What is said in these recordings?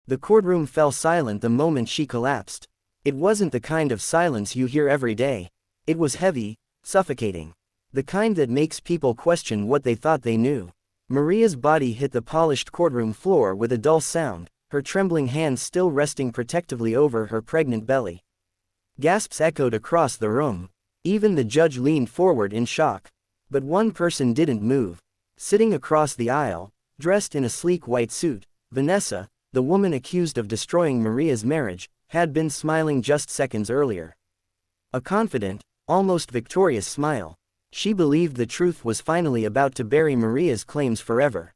The courtroom fell silent the moment she collapsed. It wasn't the kind of silence you hear every day. It was heavy, suffocating. The kind that makes people question what they thought they knew. Maria's body hit the polished courtroom floor with a dull sound, her trembling hands still resting protectively over her pregnant belly. Gasps echoed across the room. Even the judge leaned forward in shock. But one person didn't move. Sitting across the aisle, dressed in a sleek white suit, Vanessa, the woman accused of destroying Maria's marriage, had been smiling just seconds earlier. A confident, almost victorious smile. She believed the truth was finally about to bury Maria's claims forever.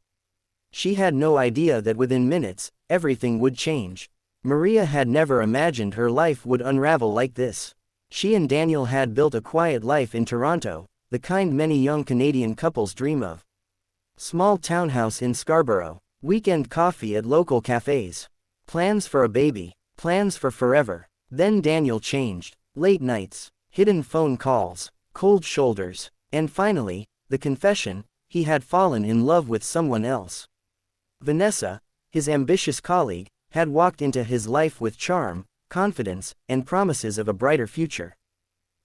She had no idea that within minutes, everything would change. Maria had never imagined her life would unravel like this. She and Daniel had built a quiet life in Toronto, the kind many young Canadian couples dream of. Small townhouse in Scarborough, weekend coffee at local cafes. Plans for a baby, plans for forever. Then Daniel changed. Late nights, hidden phone calls, cold shoulders, and finally, the confession, he had fallen in love with someone else. Vanessa, his ambitious colleague, had walked into his life with charm, confidence, and promises of a brighter future.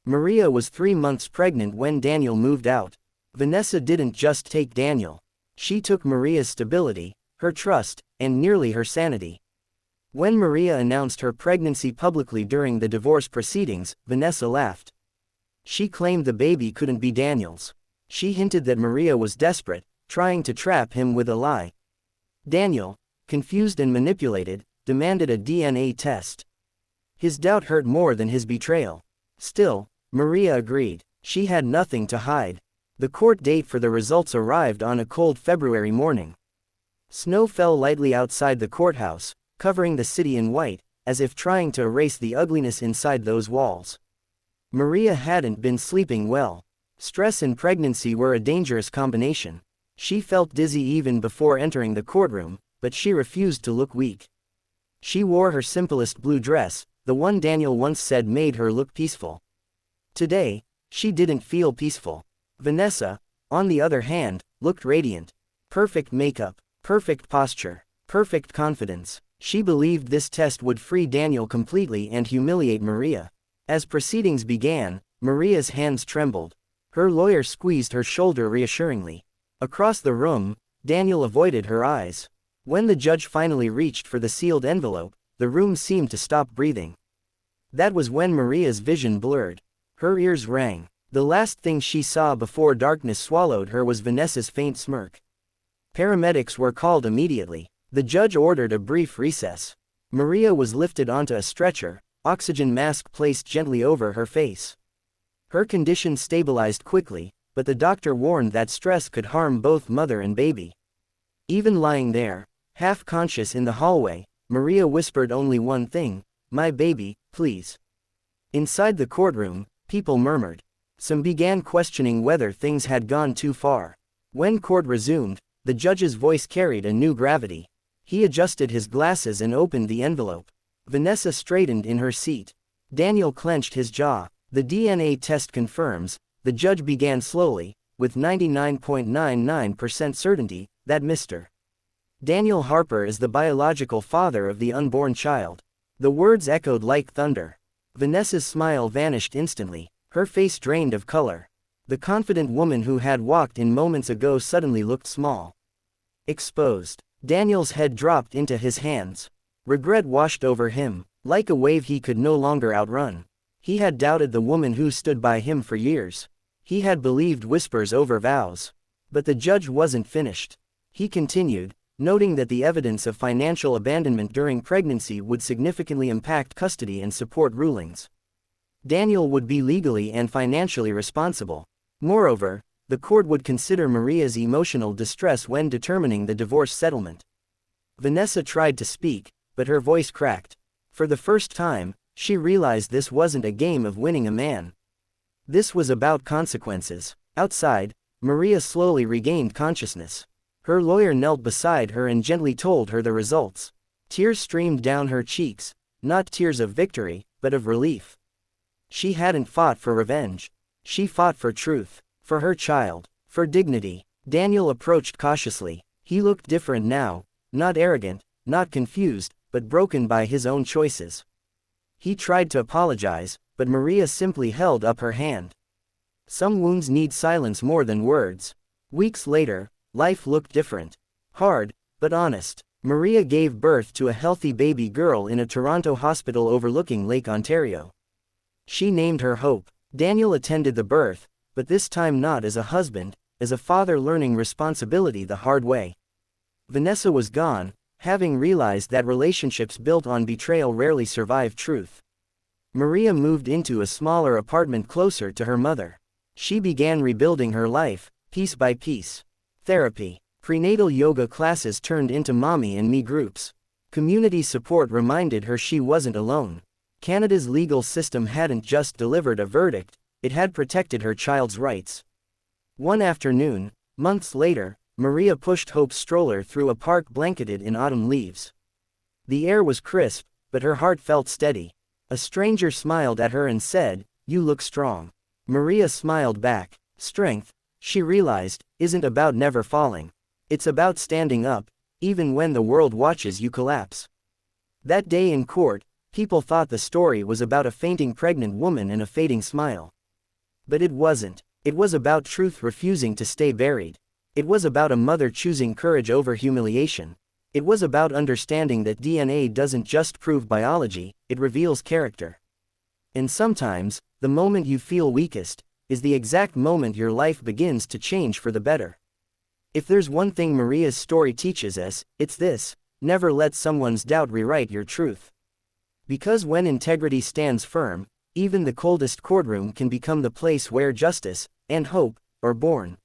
Maria was 3 months pregnant when Daniel moved out. Vanessa didn't just take Daniel. She took Maria's stability, her trust, and nearly her sanity. When Maria announced her pregnancy publicly during the divorce proceedings, Vanessa laughed. She claimed the baby couldn't be Daniel's. She hinted that Maria was desperate, trying to trap him with a lie. Daniel, confused and manipulated, demanded a DNA test. His doubt hurt more than his betrayal. Still, Maria agreed. She had nothing to hide. The court date for the results arrived on a cold February morning. Snow fell lightly outside the courthouse, covering the city in white, as if trying to erase the ugliness inside those walls. Maria hadn't been sleeping well. Stress and pregnancy were a dangerous combination. She felt dizzy even before entering the courtroom, but she refused to look weak. She wore her simplest blue dress, the one Daniel once said made her look peaceful. Today, she didn't feel peaceful. Vanessa, on the other hand, looked radiant. Perfect makeup, perfect posture, perfect confidence. She believed this test would free Daniel completely and humiliate Maria. As proceedings began, Maria's hands trembled. Her lawyer squeezed her shoulder reassuringly. Across the room, Daniel avoided her eyes. When the judge finally reached for the sealed envelope, the room seemed to stop breathing. That was when Maria's vision blurred. Her ears rang. The last thing she saw before darkness swallowed her was Vanessa's faint smirk. Paramedics were called immediately. The judge ordered a brief recess. Maria was lifted onto a stretcher, oxygen mask placed gently over her face. Her condition stabilized quickly, but the doctor warned that stress could harm both mother and baby. Even lying there, half conscious in the hallway, Maria whispered only one thing, "My baby, please." Inside the courtroom, people murmured. Some began questioning whether things had gone too far. When court resumed, the judge's voice carried a new gravity. He adjusted his glasses and opened the envelope. Vanessa straightened in her seat. Daniel clenched his jaw. The DNA test confirms, the judge began slowly, with 99.99% certainty, that Mr. Daniel Harper is the biological father of the unborn child. The words echoed like thunder. Vanessa's smile vanished instantly, her face drained of color. The confident woman who had walked in moments ago suddenly looked small. Exposed. Daniel's head dropped into his hands. Regret washed over him, like a wave he could no longer outrun. He had doubted the woman who stood by him for years. He had believed whispers over vows. But the judge wasn't finished. He continued, noting that the evidence of financial abandonment during pregnancy would significantly impact custody and support rulings. Daniel would be legally and financially responsible. Moreover, the court would consider Maria's emotional distress when determining the divorce settlement. Vanessa tried to speak, but her voice cracked. For the first time, she realized this wasn't a game of winning a man. This was about consequences. Outside, Maria slowly regained consciousness. Her lawyer knelt beside her and gently told her the results. Tears streamed down her cheeks, not tears of victory, but of relief. She hadn't fought for revenge. She fought for truth, for her child, for dignity. Daniel approached cautiously. He looked different now, not arrogant, not confused, but broken by his own choices. He tried to apologize, but Maria simply held up her hand. Some wounds need silence more than words. Weeks later, life looked different. Hard, but honest. Maria gave birth to a healthy baby girl in a Toronto hospital overlooking Lake Ontario. She named her Hope. Daniel attended the birth, but this time not as a husband, as a father learning responsibility the hard way. Vanessa was gone, having realized that relationships built on betrayal rarely survive truth. Maria moved into a smaller apartment closer to her mother. She began rebuilding her life, piece by piece. Therapy. Prenatal yoga classes turned into mommy and me groups. Community support reminded her she wasn't alone. Canada's legal system hadn't just delivered a verdict, it had protected her child's rights. One afternoon, months later, Maria pushed Hope's stroller through a park blanketed in autumn leaves. The air was crisp, but her heart felt steady. A stranger smiled at her and said, "You look strong." Maria smiled back. Strength, she realized, isn't about never falling. It's about standing up, even when the world watches you collapse. That day in court, people thought the story was about a fainting pregnant woman and a fading smile. But it wasn't. It was about truth refusing to stay buried. It was about a mother choosing courage over humiliation. It was about understanding that DNA doesn't just prove biology, it reveals character. And sometimes, the moment you feel weakest, is the exact moment your life begins to change for the better. If there's one thing Maria's story teaches us, it's this: never let someone's doubt rewrite your truth. Because when integrity stands firm, even the coldest courtroom can become the place where justice and hope are born.